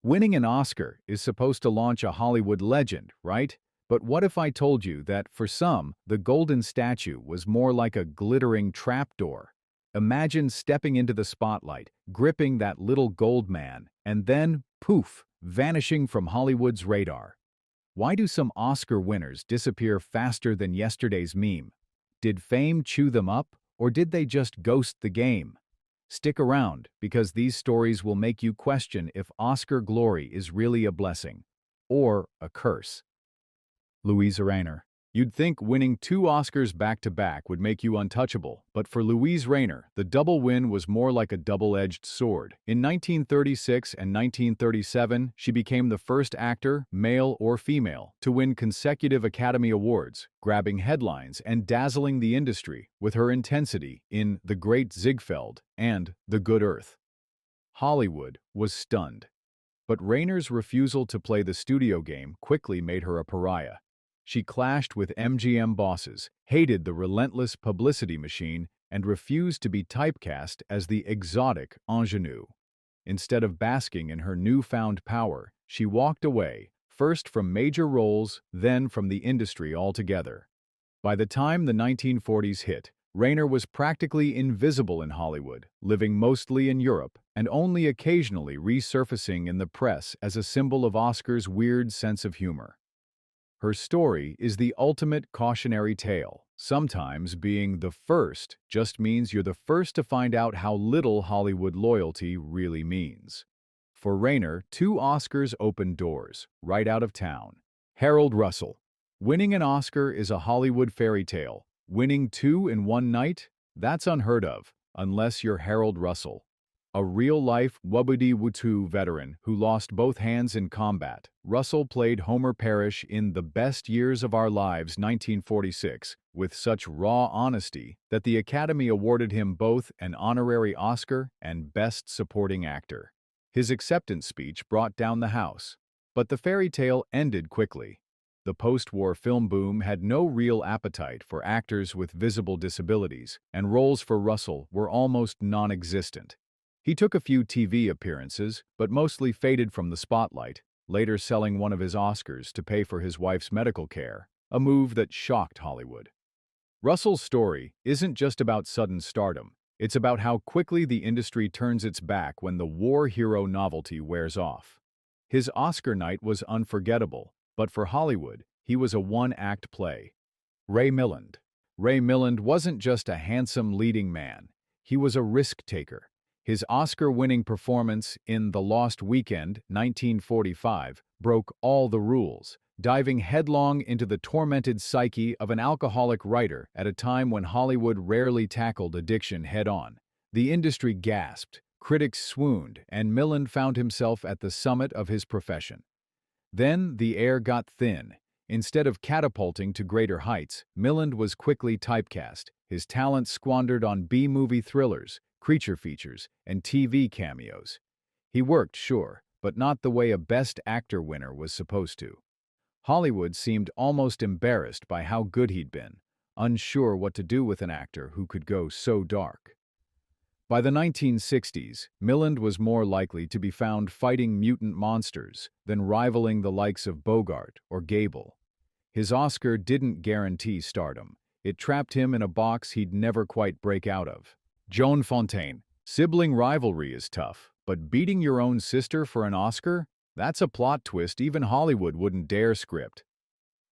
Winning an Oscar is supposed to launch a Hollywood legend, right? But what if I told you that, for some, the golden statue was more like a glittering trapdoor? Imagine stepping into the spotlight, gripping that little gold man, and then, poof, vanishing from Hollywood's radar. Why do some Oscar winners disappear faster than yesterday's meme? Did fame chew them up, or did they just ghost the game? Stick around, because these stories will make you question if Oscar glory is really a blessing or a curse. Louise Rayner. You'd think winning 2 Oscars back-to-back would make you untouchable, but for Louise Rayner, the double win was more like a double-edged sword. In 1936 and 1937, she became the first actor, male or female, to win consecutive Academy Awards, grabbing headlines and dazzling the industry with her intensity in The Great Ziegfeld and The Good Earth. Hollywood was stunned. But Rayner's refusal to play the studio game quickly made her a pariah. She clashed with MGM bosses, hated the relentless publicity machine, and refused to be typecast as the exotic ingenue. Instead of basking in her newfound power, she walked away, first from major roles, then from the industry altogether. By the time the 1940s hit, Rayner was practically invisible in Hollywood, living mostly in Europe, and only occasionally resurfacing in the press as a symbol of Oscar's weird sense of humor. Her story is the ultimate cautionary tale. Sometimes being the first just means you're the first to find out how little Hollywood loyalty really means. For Rayner, 2 Oscars opened doors, right out of town. Harold Russell. Winning an Oscar is a Hollywood fairy tale. Winning 2 in one night? That's unheard of, unless you're Harold Russell, a real-life Wubboody-Wootu veteran who lost both hands in combat. Russell played Homer Parrish in The Best Years of Our Lives 1946 with such raw honesty that the Academy awarded him both an honorary Oscar and Best Supporting Actor. His acceptance speech brought down the house. But the fairy tale ended quickly. The post-war film boom had no real appetite for actors with visible disabilities, and roles for Russell were almost non-existent. He took a few TV appearances, but mostly faded from the spotlight, later selling one of his Oscars to pay for his wife's medical care, a move that shocked Hollywood. Russell's story isn't just about sudden stardom. It's about how quickly the industry turns its back when the war hero novelty wears off. His Oscar night was unforgettable, but for Hollywood, he was a one-act play. Ray Milland. Ray Milland wasn't just a handsome leading man. He was a risk-taker. His Oscar-winning performance in The Lost Weekend, 1945, broke all the rules, diving headlong into the tormented psyche of an alcoholic writer at a time when Hollywood rarely tackled addiction head-on. The industry gasped, critics swooned, and Milland found himself at the summit of his profession. Then the air got thin. Instead of catapulting to greater heights, Milland was quickly typecast, his talent squandered on B-movie thrillers, creature features, and TV cameos. He worked, sure, but not the way a Best Actor winner was supposed to. Hollywood seemed almost embarrassed by how good he'd been, unsure what to do with an actor who could go so dark. By the 1960s, Milland was more likely to be found fighting mutant monsters than rivaling the likes of Bogart or Gable. His Oscar didn't guarantee stardom. It trapped him in a box he'd never quite break out of. Joan Fontaine. Sibling rivalry is tough, but beating your own sister for an Oscar? That's a plot twist even Hollywood wouldn't dare script.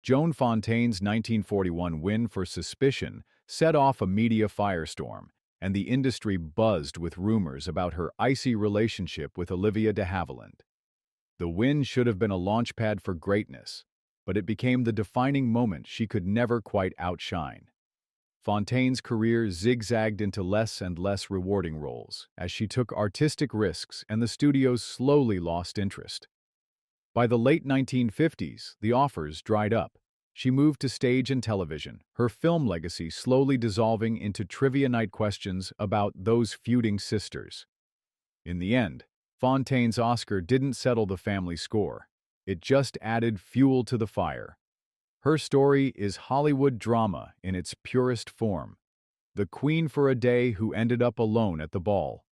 Joan Fontaine's 1941 win for Suspicion set off a media firestorm, and the industry buzzed with rumors about her icy relationship with Olivia de Havilland. The win should have been a launchpad for greatness, but it became the defining moment she could never quite outshine. Fontaine's career zigzagged into less and less rewarding roles as she took artistic risks and the studios slowly lost interest. By the late 1950s, the offers dried up. She moved to stage and television, her film legacy slowly dissolving into trivia night questions about those feuding sisters. In the end, Fontaine's Oscar didn't settle the family score. It just added fuel to the fire. Her story is Hollywood drama in its purest form. The queen for a day who ended up alone at the ball.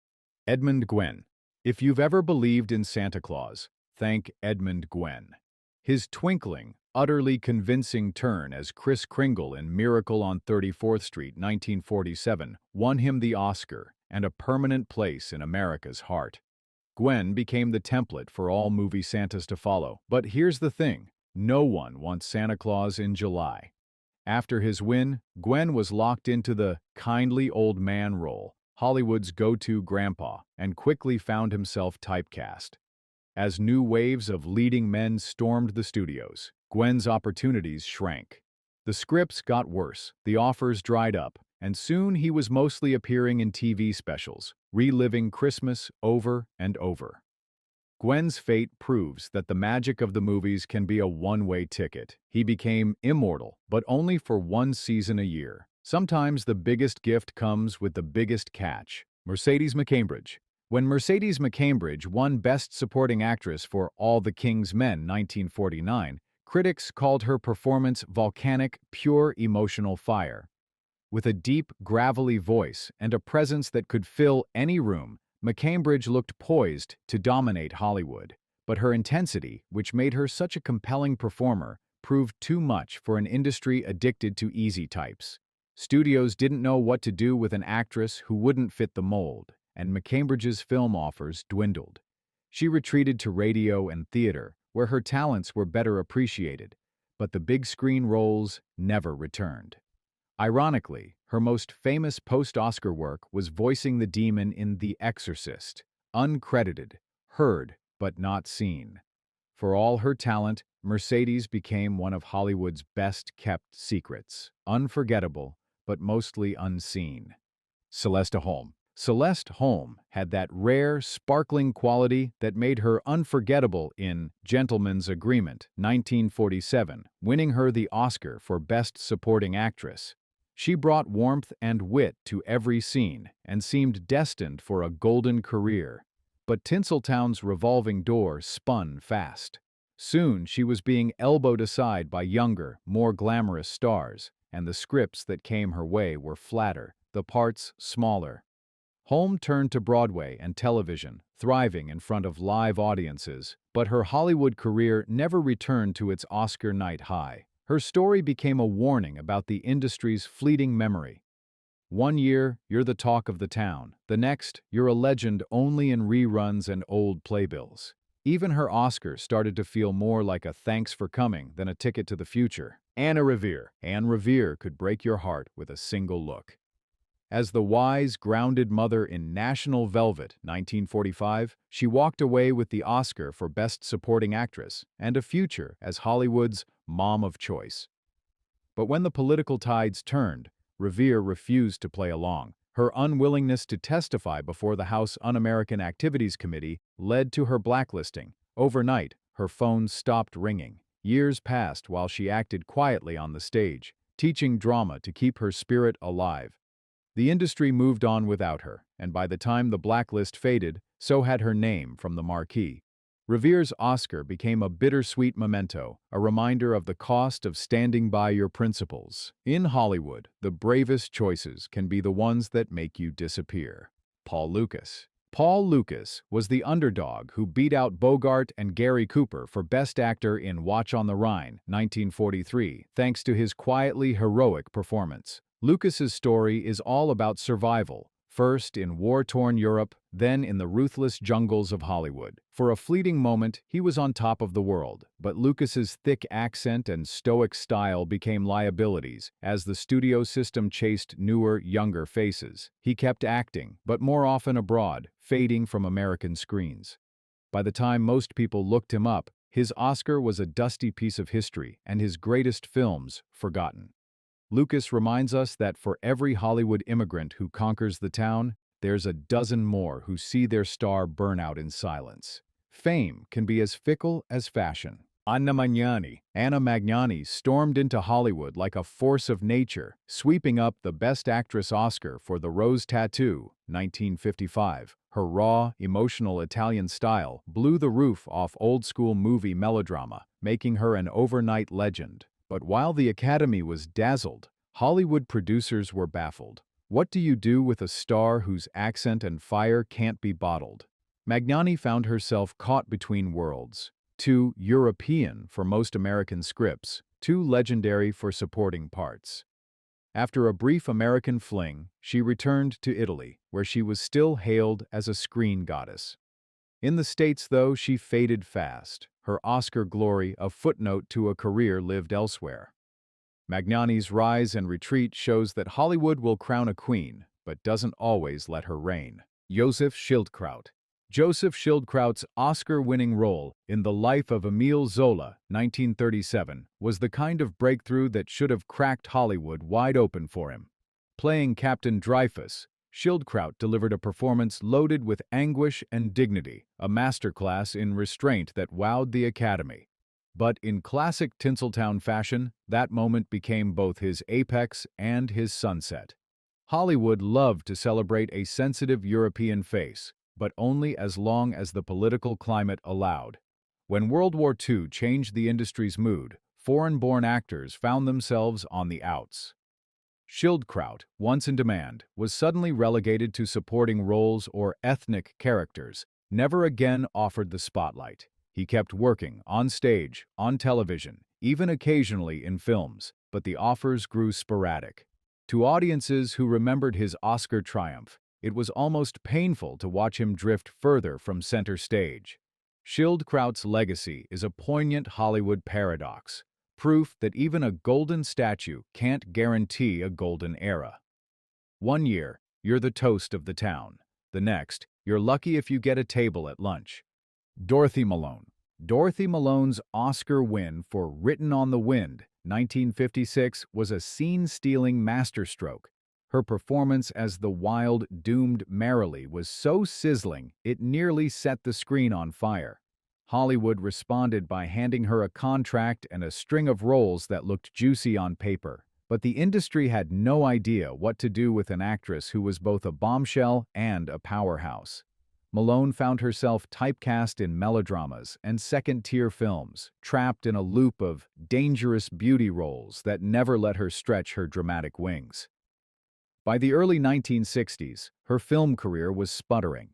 Edmund Gwyn. If you've ever believed in Santa Claus, thank Edmund Gwyn. His twinkling, utterly convincing turn as Kris Kringle in Miracle on 34th Street, 1947, won him the Oscar and a permanent place in America's heart. Gwyn became the template for all movie Santas to follow. But here's the thing, no one wants Santa Claus in July. After his win, Gwyn was locked into the kindly old man role, Hollywood's go-to grandpa, and quickly found himself typecast. As new waves of leading men stormed the studios, Gwyn's opportunities shrank. The scripts got worse, the offers dried up, and soon he was mostly appearing in TV specials, reliving Christmas over and over. Gwyn's fate proves that the magic of the movies can be a one-way ticket. He became immortal, but only for one season a year. Sometimes the biggest gift comes with the biggest catch. Mercedes McCambridge. When Mercedes McCambridge won Best Supporting Actress for All the King's Men, 1949, critics called her performance volcanic, pure emotional fire. With a deep, gravelly voice and a presence that could fill any room, McCambridge looked poised to dominate Hollywood. But her intensity, which made her such a compelling performer, proved too much for an industry addicted to easy types. Studios didn't know what to do with an actress who wouldn't fit the mold, and McCambridge's film offers dwindled. She retreated to radio and theater, where her talents were better appreciated, but the big screen roles never returned. Ironically, her most famous post-Oscar work was voicing the demon in The Exorcist, uncredited, heard but not seen. For all her talent, Mercedes became one of Hollywood's best-kept secrets, unforgettable but mostly unseen. Celeste Holm. Celeste Holm had that rare, sparkling quality that made her unforgettable in Gentleman's Agreement, 1947, winning her the Oscar for Best Supporting Actress. She brought warmth and wit to every scene and seemed destined for a golden career. But Tinseltown's revolving door spun fast. Soon she was being elbowed aside by younger, more glamorous stars, and the scripts that came her way were flatter, the parts smaller. Holm turned to Broadway and television, thriving in front of live audiences, but her Hollywood career never returned to its Oscar night high. Her story became a warning about the industry's fleeting memory. One year, you're the talk of the town. The next, you're a legend only in reruns and old playbills. Even her Oscar started to feel more like a thanks for coming than a ticket to the future. Anne Revere could break your heart with a single look. As the wise, grounded mother in National Velvet, 1945, she walked away with the Oscar for Best Supporting Actress and a future as Hollywood's mom of choice. But when the political tides turned, Revere refused to play along. Her unwillingness to testify before the House Un-American Activities Committee led to her blacklisting. Overnight, her phone stopped ringing. Years passed while she acted quietly on the stage, teaching drama to keep her spirit alive. The industry moved on without her, and by the time the blacklist faded, so had her name from the marquee. Revere's Oscar became a bittersweet memento, a reminder of the cost of standing by your principles. In Hollywood, the bravest choices can be the ones that make you disappear. Paul Lukas. Paul Lukas was the underdog who beat out Bogart and Gary Cooper for Best Actor in Watch on the Rhine, 1943, thanks to his quietly heroic performance. Lucas's story is all about survival, first in war-torn Europe, then in the ruthless jungles of Hollywood. For a fleeting moment, he was on top of the world, but Lucas's thick accent and stoic style became liabilities as the studio system chased newer, younger faces. He kept acting, but more often abroad, fading from American screens. By the time most people looked him up, his Oscar was a dusty piece of history and his greatest films forgotten. Lucas reminds us that for every Hollywood immigrant who conquers the town, there's a dozen more who see their star burn out in silence. Fame can be as fickle as fashion. Anna Magnani stormed into Hollywood like a force of nature, sweeping up the Best Actress Oscar for The Rose Tattoo, 1955. Her raw, emotional Italian style blew the roof off old-school movie melodrama, making her an overnight legend. But while the Academy was dazzled, Hollywood producers were baffled. What do you do with a star whose accent and fire can't be bottled? Magnani found herself caught between worlds, too European for most American scripts, too legendary for supporting parts. After a brief American fling, she returned to Italy, where she was still hailed as a screen goddess. In the States, though, she faded fast, her Oscar glory a footnote to a career lived elsewhere. Magnani's rise and retreat shows that Hollywood will crown a queen, but doesn't always let her reign. Schildkraut. Joseph Schildkraut's Oscar-winning role in The Life of Émile Zola, 1937, was the kind of breakthrough that should have cracked Hollywood wide open for him. Playing Captain Dreyfus, Schildkraut delivered a performance loaded with anguish and dignity, a masterclass in restraint that wowed the Academy. But in classic Tinseltown fashion, that moment became both his apex and his sunset. Hollywood loved to celebrate a sensitive European face, but only as long as the political climate allowed. When World War II changed the industry's mood, foreign-born actors found themselves on the outs. Schildkraut, once in demand, was suddenly relegated to supporting roles or ethnic characters, never again offered the spotlight. He kept working, on stage, on television, even occasionally in films, but the offers grew sporadic. To audiences who remembered his Oscar triumph, it was almost painful to watch him drift further from center stage. Schildkraut's legacy is a poignant Hollywood paradox, proof that even a golden statue can't guarantee a golden era. One year, you're the toast of the town. The next, you're lucky if you get a table at lunch. Dorothy Malone. Dorothy Malone's Oscar win for Written on the Wind, 1956, was a scene-stealing masterstroke. Her performance as the wild, doomed Merrily was so sizzling it nearly set the screen on fire. Hollywood responded by handing her a contract and a string of roles that looked juicy on paper, but the industry had no idea what to do with an actress who was both a bombshell and a powerhouse. Malone found herself typecast in melodramas and second-tier films, trapped in a loop of dangerous beauty roles that never let her stretch her dramatic wings. By the early 1960s, her film career was sputtering.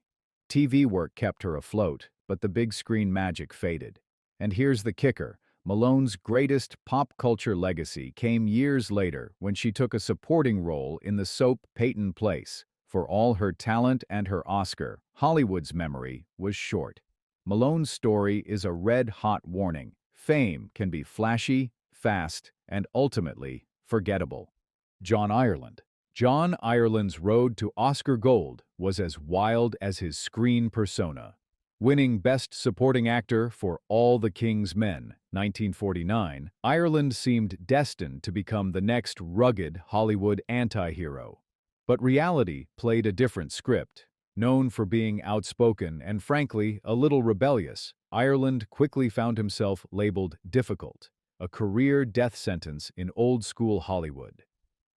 TV work kept her afloat, but the big screen magic faded. And here's the kicker: Malone's greatest pop culture legacy came years later when she took a supporting role in the soap Peyton Place. For all her talent and her Oscar, Hollywood's memory was short. Malone's story is a red-hot warning. Fame can be flashy, fast, and ultimately forgettable. John Ireland. John Ireland's road to Oscar Gold was as wild as his screen persona. Winning Best Supporting Actor for All the King's Men, 1949, Ireland seemed destined to become the next rugged Hollywood anti-hero. But reality played a different script. Known for being outspoken and, frankly, a little rebellious, Ireland quickly found himself labeled difficult, a career death sentence in old-school Hollywood.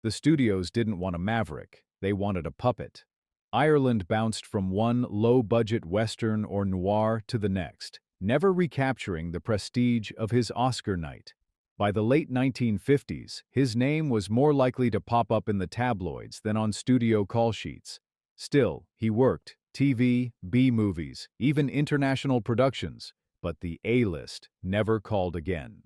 The studios didn't want a maverick, they wanted a puppet. Ireland bounced from one low-budget Western or noir to the next, never recapturing the prestige of his Oscar night. By the late 1950s, his name was more likely to pop up in the tabloids than on studio call sheets. Still, he worked TV, B-movies, even international productions, but the A-list never called again.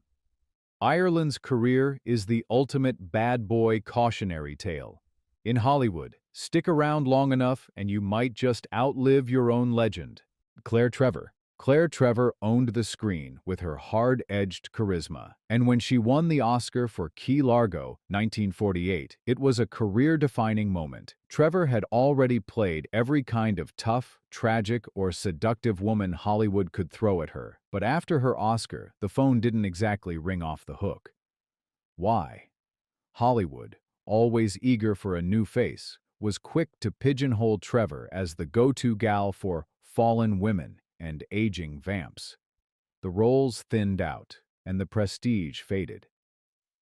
Ireland's career is the ultimate bad boy cautionary tale. In Hollywood, stick around long enough and you might just outlive your own legend. Trevor. Claire Trevor owned the screen with her hard-edged charisma, and when she won the Oscar for Key Largo, 1948, it was a career-defining moment. Trevor had already played every kind of tough, tragic, or seductive woman Hollywood could throw at her, but after her Oscar, the phone didn't exactly ring off the hook. Why? Hollywood, always eager for a new face, was quick to pigeonhole Trevor as the go-to gal for fallen women and aging vamps. The roles thinned out, and the prestige faded.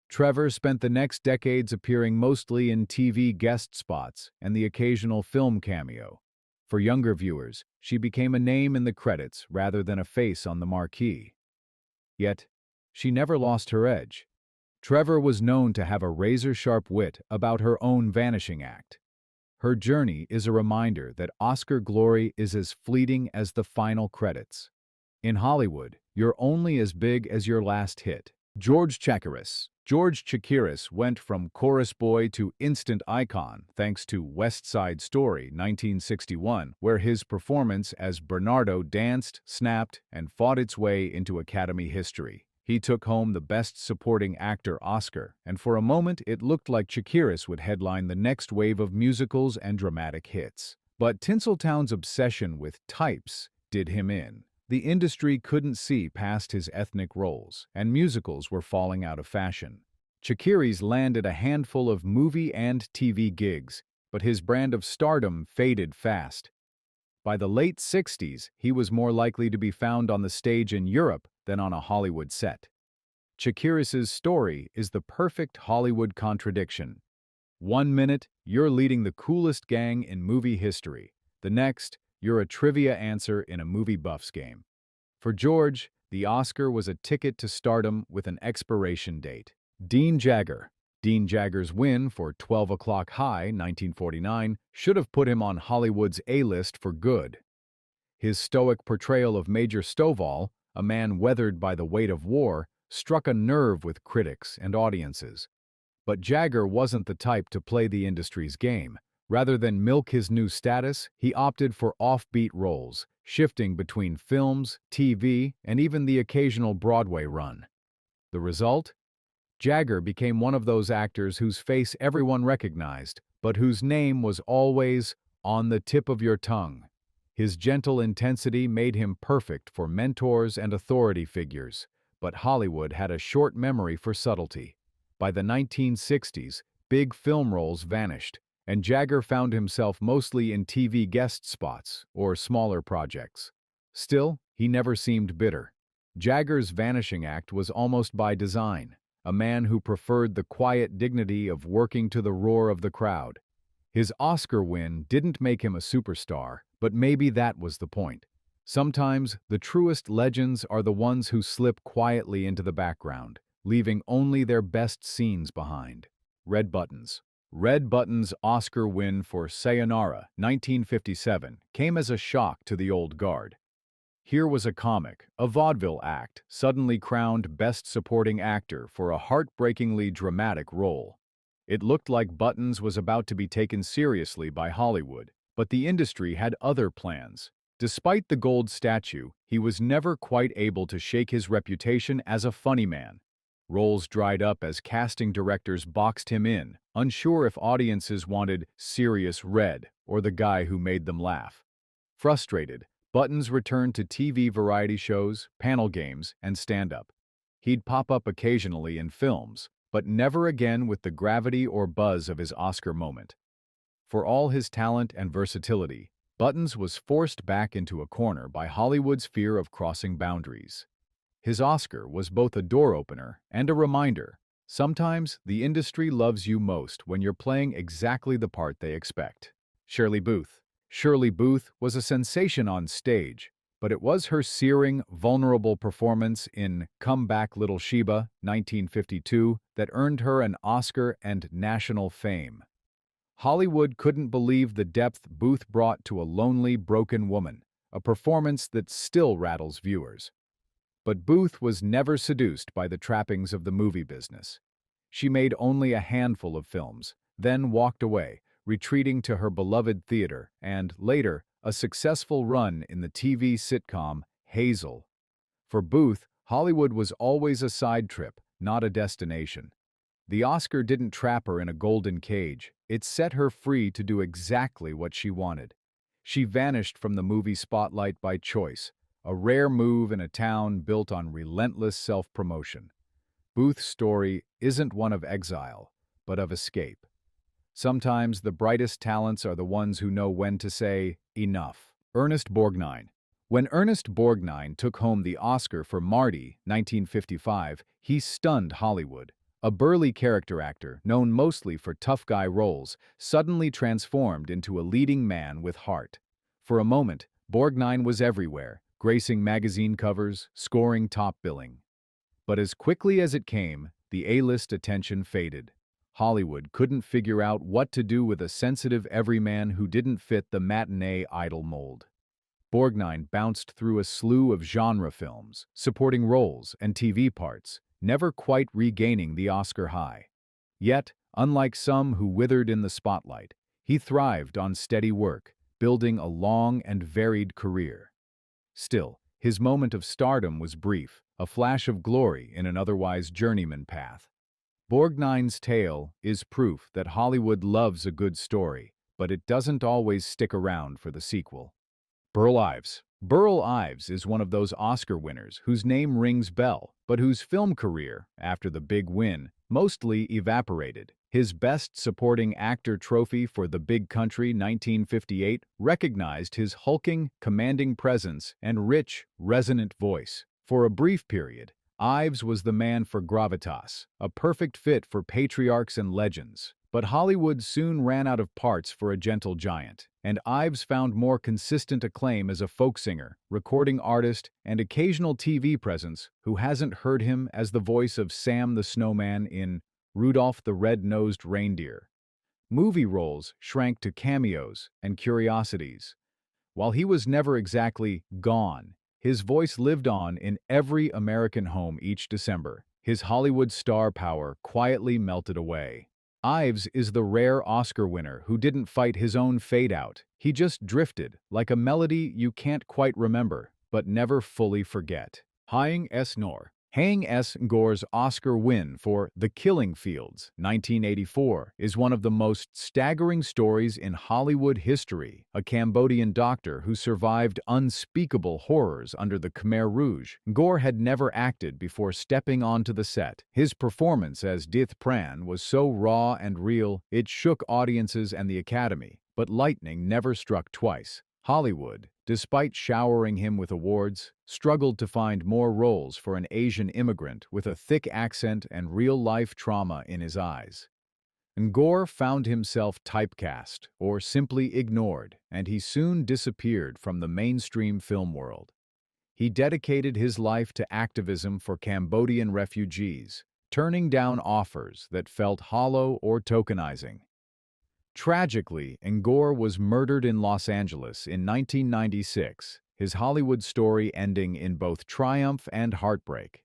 Trevor spent the next decades appearing mostly in TV guest spots and the occasional film cameo. For younger viewers, she became a name in the credits rather than a face on the marquee. Yet, she never lost her edge. Trevor was known to have a razor-sharp wit about her own vanishing act. Her journey is a reminder that Oscar glory is as fleeting as the final credits. In Hollywood, you're only as big as your last hit. George Chakiris went from chorus boy to instant icon thanks to West Side Story 1961, where his performance as Bernardo danced, snapped, and fought its way into Academy history. He took home the Best Supporting Actor Oscar, and for a moment it looked like Chakiris would headline the next wave of musicals and dramatic hits. But Tinseltown's obsession with types did him in. The industry couldn't see past his ethnic roles, and musicals were falling out of fashion. Chakiris landed a handful of movie and TV gigs, but his brand of stardom faded fast. By the late 60s, he was more likely to be found on the stage in Europe than on a Hollywood set. Chakiris's story is the perfect Hollywood contradiction. One minute, you're leading the coolest gang in movie history. The next, you're a trivia answer in a movie buffs game. For George, the Oscar was a ticket to stardom with an expiration date. Dean Jagger's win for 12 O'Clock High, 1949, should have put him on Hollywood's A-list for good. His stoic portrayal of Major Stovall, a man weathered by the weight of war, struck a nerve with critics and audiences. But Jagger wasn't the type to play the industry's game. Rather than milk his new status, he opted for offbeat roles, shifting between films, TV, and even the occasional Broadway run. The result? Jagger became one of those actors whose face everyone recognized, but whose name was always on the tip of your tongue. His gentle intensity made him perfect for mentors and authority figures, but Hollywood had a short memory for subtlety. By the 1960s, big film roles vanished, and Jagger found himself mostly in TV guest spots or smaller projects. Still, he never seemed bitter. Jagger's vanishing act was almost by design, a man who preferred the quiet dignity of working to the roar of the crowd. His Oscar win didn't make him a superstar, but maybe that was the point. Sometimes, the truest legends are the ones who slip quietly into the background, leaving only their best scenes behind. Red Button's Oscar win for Sayonara, 1957, came as a shock to the old guard. Here was a comic, a vaudeville act, suddenly crowned Best Supporting Actor for a heartbreakingly dramatic role. It looked like Buttons was about to be taken seriously by Hollywood, but the industry had other plans. Despite the gold statue, he was never quite able to shake his reputation as a funny man. Roles dried up as casting directors boxed him in, unsure if audiences wanted Serious Red or the guy who made them laugh. Frustrated, Buttons returned to TV variety shows, panel games, and stand-up. He'd pop up occasionally in films, but never again with the gravity or buzz of his Oscar moment. For all his talent and versatility, Buttons was forced back into a corner by Hollywood's fear of crossing boundaries. His Oscar was both a door-opener and a reminder. Sometimes the industry loves you most when you're playing exactly the part they expect. Shirley Booth was a sensation on stage, but it was her searing, vulnerable performance in Come Back Little Sheba, 1952, that earned her an Oscar and national fame. Hollywood couldn't believe the depth Booth brought to a lonely, broken woman, a performance that still rattles viewers. But Booth was never seduced by the trappings of the movie business. She made only a handful of films, then walked away, retreating to her beloved theater and, later, a successful run in the TV sitcom Hazel. For Booth, Hollywood was always a side trip, not a destination. The Oscar didn't trap her in a golden cage. It set her free to do exactly what she wanted. She vanished from the movie spotlight by choice, a rare move in a town built on relentless self-promotion. Booth's story isn't one of exile, but of escape. Sometimes the brightest talents are the ones who know when to say, enough. Ernest Borgnine. When Ernest Borgnine took home the Oscar for Marty, 1955, he stunned Hollywood. A burly character actor, known mostly for tough guy roles, suddenly transformed into a leading man with heart. For a moment, Borgnine was everywhere, gracing magazine covers, scoring top billing. But as quickly as it came, the A-list attention faded. Hollywood couldn't figure out what to do with a sensitive everyman who didn't fit the matinee idol mold. Borgnine bounced through a slew of genre films, supporting roles and TV parts, never quite regaining the Oscar high. Yet, unlike some who withered in the spotlight, he thrived on steady work, building a long and varied career. Still, his moment of stardom was brief, a flash of glory in an otherwise journeyman path. Borgnine's tale is proof that Hollywood loves a good story, but it doesn't always stick around for the sequel. Burl Ives. Burl Ives is one of those Oscar winners whose name rings bell, but whose film career, after the big win, mostly evaporated. His Best Supporting Actor trophy for The Big Country 1958 recognized his hulking, commanding presence and rich, resonant voice. For a brief period, Ives was the man for gravitas, a perfect fit for patriarchs and legends. But Hollywood soon ran out of parts for a gentle giant, and Ives found more consistent acclaim as a folk singer, recording artist, and occasional TV presence. Who hasn't heard him as the voice of Sam the Snowman in Rudolph the Red-Nosed Reindeer? Movie roles shrank to cameos and curiosities. While he was never exactly gone, his voice lived on in every American home each December. His Hollywood star power quietly melted away. Ives is the rare Oscar winner who didn't fight his own fade out. He just drifted, like a melody you can't quite remember, but never fully forget. Haing S. Haing S. Ngor's Oscar win for The Killing Fields, 1984, is one of the most staggering stories in Hollywood history. A Cambodian doctor who survived unspeakable horrors under the Khmer Rouge, Ngor had never acted before stepping onto the set. His performance as Dith Pran was so raw and real, it shook audiences and the Academy. But lightning never struck twice. Hollywood, despite showering him with awards, struggled to find more roles for an Asian immigrant with a thick accent and real-life trauma in his eyes. Ngor found himself typecast, or simply ignored, and he soon disappeared from the mainstream film world. He dedicated his life to activism for Cambodian refugees, turning down offers that felt hollow or tokenizing. Tragically, Ngor was murdered in Los Angeles in 1996, his Hollywood story ending in both triumph and heartbreak.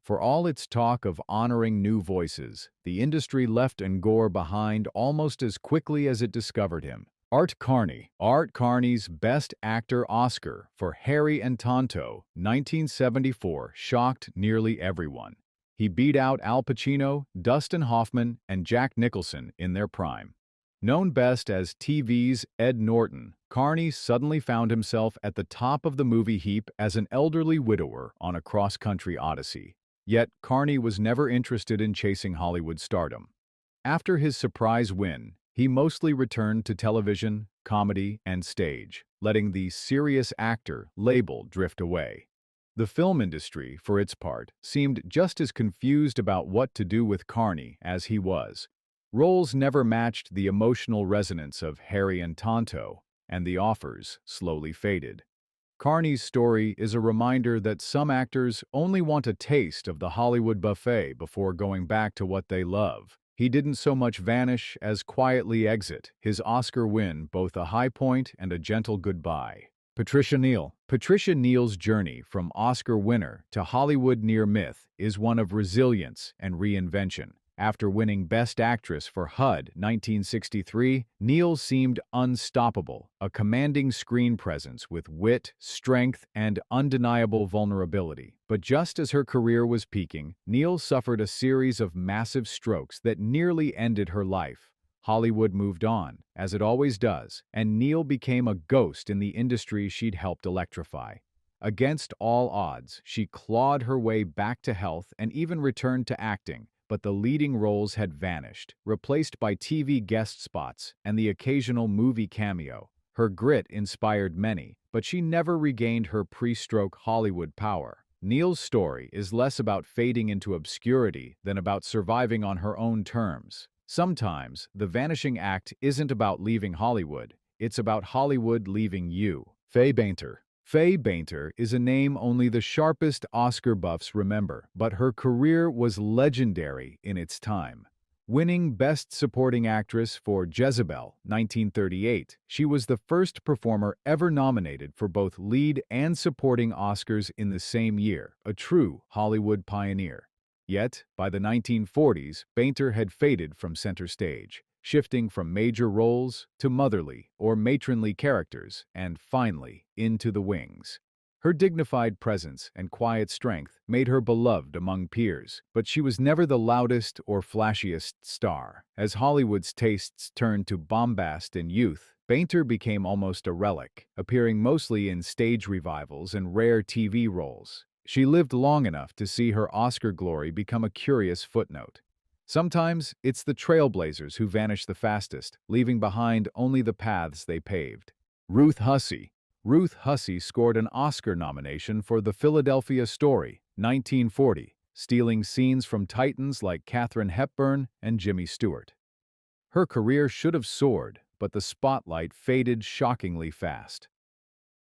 For all its talk of honoring new voices, the industry left Ngor behind almost as quickly as it discovered him. Art Carney's Best Actor Oscar for Harry and Tonto, 1974, shocked nearly everyone. He beat out Al Pacino, Dustin Hoffman, and Jack Nicholson in their prime. Known best as TV's Ed Norton, Carney suddenly found himself at the top of the movie heap as an elderly widower on a cross-country odyssey. Yet, Carney was never interested in chasing Hollywood stardom. After his surprise win, he mostly returned to television, comedy, and stage, letting the serious actor label drift away. The film industry, for its part, seemed just as confused about what to do with Carney as he was. Roles never matched the emotional resonance of Harry and Tonto, and the offers slowly faded. Carney's story is a reminder that some actors only want a taste of the Hollywood buffet before going back to what they love. He didn't so much vanish as quietly exit, his Oscar win both a high point and a gentle goodbye. Patricia Neal. Patricia Neal's journey from Oscar winner to Hollywood near-myth is one of resilience and reinvention. After winning Best Actress for HUD 1963, Neal seemed unstoppable, a commanding screen presence with wit, strength, and undeniable vulnerability. But just as her career was peaking, Neal suffered a series of massive strokes that nearly ended her life. Hollywood moved on, as it always does, and Neal became a ghost in the industry she'd helped electrify. Against all odds, she clawed her way back to health and even returned to acting. But the leading roles had vanished, replaced by TV guest spots and the occasional movie cameo. Her grit inspired many, but she never regained her pre-stroke Hollywood power. Neal's story is less about fading into obscurity than about surviving on her own terms. Sometimes, the vanishing act isn't about leaving Hollywood, it's about Hollywood leaving you. Fay Bainter. Fay Bainter is a name only the sharpest Oscar buffs remember, but her career was legendary in its time. Winning Best Supporting Actress for Jezebel, 1938, she was the first performer ever nominated for both lead and supporting Oscars in the same year, a true Hollywood pioneer. Yet, by the 1940s, Bainter had faded from center stage, shifting from major roles to motherly or matronly characters and, finally, into the wings. Her dignified presence and quiet strength made her beloved among peers, but she was never the loudest or flashiest star. As Hollywood's tastes turned to bombast in youth, Bainter became almost a relic, appearing mostly in stage revivals and rare TV roles. She lived long enough to see her Oscar glory become a curious footnote. Sometimes it's the trailblazers who vanish the fastest, leaving behind only the paths they paved. Ruth Hussey. Ruth Hussey scored an Oscar nomination for The Philadelphia Story, 1940, stealing scenes from titans like Katharine Hepburn and Jimmy Stewart. Her career should have soared, but the spotlight faded shockingly fast.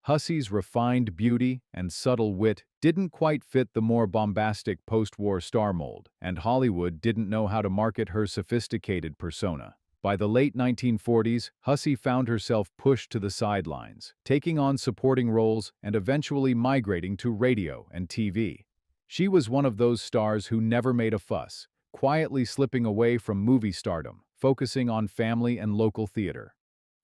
Hussey's refined beauty and subtle wit didn't quite fit the more bombastic post-war star mold, and Hollywood didn't know how to market her sophisticated persona. By the late 1940s, Hussey found herself pushed to the sidelines, taking on supporting roles and eventually migrating to radio and TV. She was one of those stars who never made a fuss, quietly slipping away from movie stardom, focusing on family and local theater.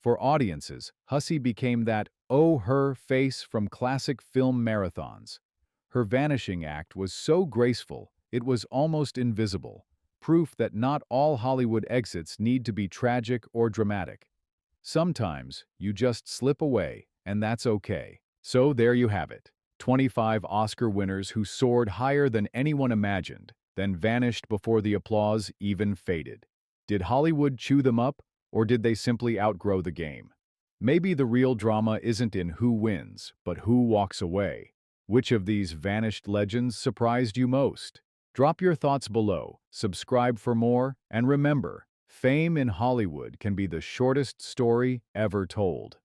For audiences, Hussey became that "oh-her" face from classic film marathons. Her vanishing act was so graceful, it was almost invisible. Proof that not all Hollywood exits need to be tragic or dramatic. Sometimes, you just slip away, and that's okay. So there you have it. 25 Oscar winners who soared higher than anyone imagined, then vanished before the applause even faded. Did Hollywood chew them up, or did they simply outgrow the game? Maybe the real drama isn't in who wins, but who walks away. Which of these vanished legends surprised you most? Drop your thoughts below, subscribe for more, and remember, fame in Hollywood can be the shortest story ever told.